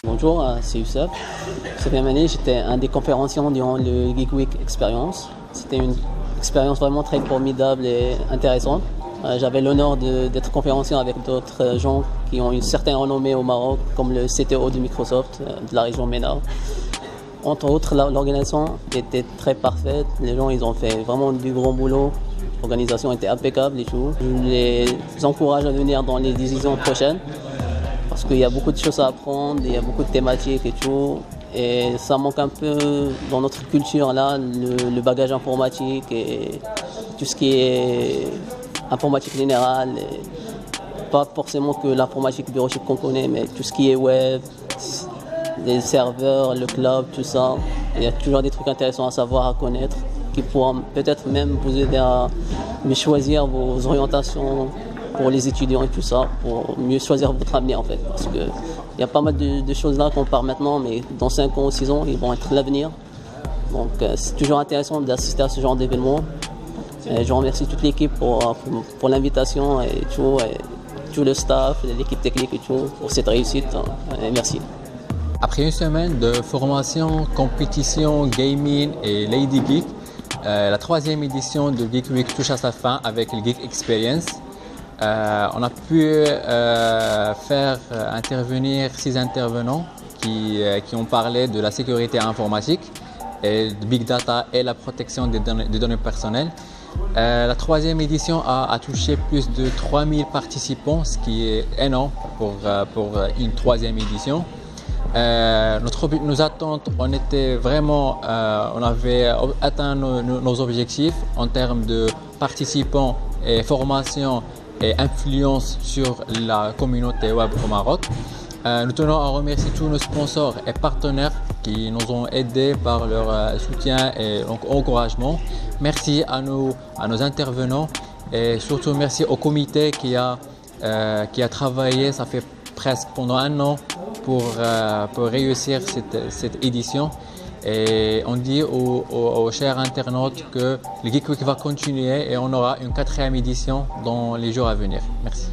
Bonjour, c'est Youssef. Cette même année, j'étais un des conférenciants durant le Geek Week Experience. C'était une expérience vraiment très formidable et intéressante. J'avais l'honneur d'être conférencier avec d'autres gens qui ont une certaine renommée au Maroc, comme le CTO de Microsoft de la région MENA. Entre autres, l'organisation était très parfaite. Les gens, ils ont fait vraiment du gros boulot. L'organisation était impeccable et tout. Je les encourage à venir dans les éditions prochaines, parce qu'il y a beaucoup de choses à apprendre, il y a beaucoup de thématiques et tout. Et ça manque un peu dans notre culture là, le bagage informatique et tout ce qui est informatique générale. Et pas forcément que l'informatique bureautique qu'on connaît, mais tout ce qui est web, les serveurs, le cloud, tout ça. Il y a toujours des trucs intéressants à savoir, à connaître, qui pourront peut-être même vous aider à mieux choisir vos orientations pour les étudiants et tout ça, pour mieux choisir votre avenir en fait. Parce qu'il y a pas mal de choses là qu'on parle maintenant, mais dans 5 ans ou 6 ans, ils vont être l'avenir. Donc c'est toujours intéressant d'assister à ce genre d'événement. Je remercie toute l'équipe pour l'invitation et tout le staff, l'équipe technique et tout, pour cette réussite. Et merci. Après une semaine de formation, compétition, gaming et Lady Geek, la 3e édition de Geek Week touche à sa fin avec le Geek Experience. On a pu faire intervenir 6 intervenants qui ont parlé de la sécurité informatique, et de Big Data et la protection des données personnelles. La 3e édition a touché plus de 3000 participants, ce qui est énorme pour une 3e édition. Nos attentes, on avait atteint nos objectifs en termes de participants et formation et influence sur la communauté web au Maroc. Nous tenons à remercier tous nos sponsors et partenaires qui nous ont aidés par leur soutien et encouragement. Merci à nos intervenants et surtout merci au comité qui a travaillé, ça fait presque pendant 1 an pour réussir cette édition. Et on dit aux chers internautes que le Geek Week va continuer et on aura une 4e édition dans les jours à venir. Merci.